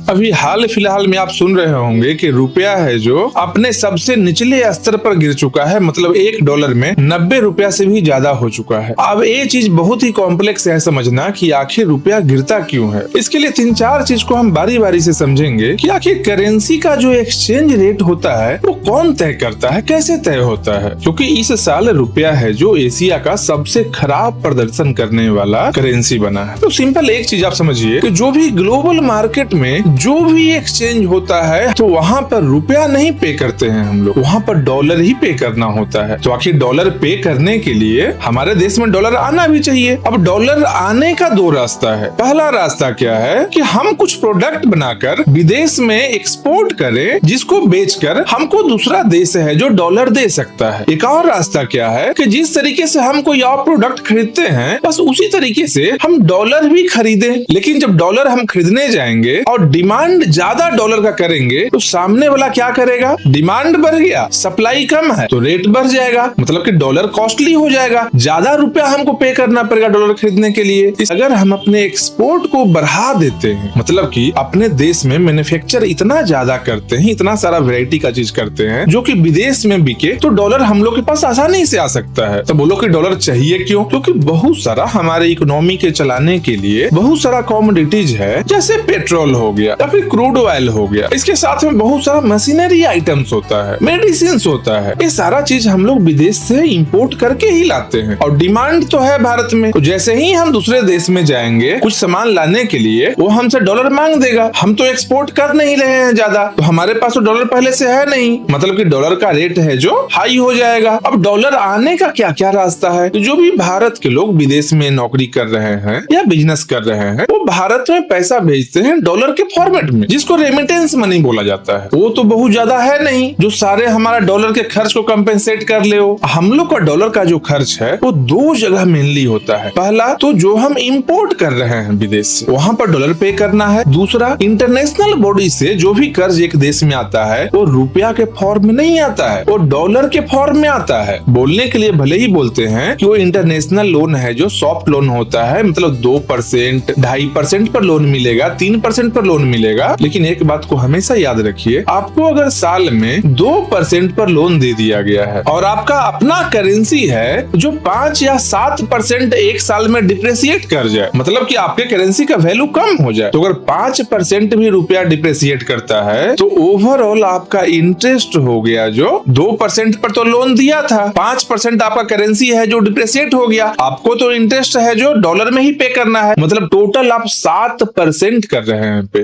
अभी हाल फिलहाल में आप सुन रहे होंगे कि रुपया है जो अपने सबसे निचले स्तर पर गिर चुका है, मतलब $1 में 90 रुपया से भी ज्यादा हो चुका है। अब ये चीज बहुत ही कॉम्प्लेक्स है समझना कि आखिर रुपया गिरता क्यों है। इसके लिए 3-4 चीज को हम बारी बारी से समझेंगे कि आखिर करेंसी का जो एक्सचेंज रेट होता है वो कौन तय करता है, कैसे तय होता है। क्योंकि इस साल रुपया है जो एशिया का सबसे खराब प्रदर्शन करने वाला करेंसी बना है। तो सिंपल एक चीज आप समझिए कि जो भी ग्लोबल मार्केट में जो भी एक्सचेंज होता है तो वहाँ पर रुपया नहीं पे करते हैं हम लोग, वहाँ पर डॉलर ही पे करना होता है। तो आखिर डॉलर पे करने के लिए हमारे देश में डॉलर आना भी चाहिए। अब डॉलर आने का 2 रास्ता है। पहला रास्ता क्या है कि हम कुछ प्रोडक्ट बनाकर विदेश में एक्सपोर्ट करें, जिसको बेचकर हमको दूसरा देश है जो डॉलर दे सकता है। एक और रास्ता क्या है कि जिस तरीके से हम कोई और प्रोडक्ट खरीदते हैं बस उसी तरीके से हम डॉलर भी खरीदें। लेकिन जब डॉलर हम खरीदने जाएंगे और डिमांड ज्यादा डॉलर का करेंगे तो सामने वाला क्या करेगा, डिमांड बढ़ गया, सप्लाई कम है तो रेट बढ़ जाएगा, मतलब कि डॉलर कॉस्टली हो जाएगा, ज्यादा रुपया हमको पे करना पड़ेगा डॉलर खरीदने के लिए। अगर हम अपने एक्सपोर्ट को बढ़ा देते हैं, मतलब कि अपने देश में मैन्युफैक्चर इतना ज्यादा करते हैं, इतना सारा वैरायटी का चीज करते हैं जो कि विदेश में बिके, तो डॉलर हम लोग के पास आसानी से आ सकता है। तो बोलो कि डॉलर चाहिए क्यों? क्योंकि बहुत सारा हमारे इकोनॉमी के चलाने के लिए बहुत सारा कॉमोडिटीज है, जैसे पेट्रोल हो गया या फिर क्रूड ऑयल हो गया। इसके साथ में बहुत सारा मशीनरी आइटम्स होता है, मेडिसिन होता है। ये सारा चीज हम लोग विदेश से इंपोर्ट करके ही लाते हैं और डिमांड तो है भारत में। तो जैसे ही हम दूसरे देश में जाएंगे कुछ सामान लाने के लिए, वो हमसे डॉलर मांग देगा। हम तो एक्सपोर्ट कर नहीं रहे हैं ज्यादा, तो हमारे पास तो डॉलर पहले से है नहीं, मतलब कि डॉलर का रेट है जो हाई हो जाएगा। अब डॉलर आने का क्या क्या रास्ता है? तो जो भी भारत के लोग विदेश में नौकरी कर रहे हैं या बिजनेस कर रहे हैं, वो भारत में पैसा भेजते हैं डॉलर के फॉर्मेट में, जिसको रेमिटेंस मनी बोला जाता है। वो तो बहुत ज्यादा है नहीं जो सारे हमारा डॉलर के खर्च को कंपेंसेट कर ले। हम लोग का डॉलर का जो खर्च है वो 2 जगह मेनली होता है। पहला तो जो हम इंपोर्ट कर रहे हैं विदेश से, वहाँ पर डॉलर पे करना है। दूसरा, इंटरनेशनल बॉडी से जो भी कर्ज एक देश में आता है वो रुपया के फॉर्म में नहीं आता है, वो डॉलर के फॉर्म में आता है। बोलने के लिए भले ही बोलते हैं कि वो इंटरनेशनल लोन है जो सॉफ्ट लोन होता है, मतलब 2%, 2.5% पर लोन मिलेगा, 3% पर लोन मिलेगा। लेकिन एक बात को हमेशा याद रखिए, आपको अगर साल में 2% पर लोन दे दिया गया है और आपका अपना करेंसी है जो 5 या 7% एक साल में डिप्रेशिएट कर जाए, मतलब कि आपके करेंसी का वैल्यू कम हो जाए, तो अगर 5% भी रुपया डिप्रेशिएट करता है तो ओवरऑल आपका इंटरेस्ट हो गया जो 2% पर तो लोन दिया था, 5% आपका करेंसी है जो डिप्रेशिएट हो गया, आपको तो इंटरेस्ट है जो डॉलर में ही पे करना है, मतलब टोटल आप 7% कर रहे हैं पे।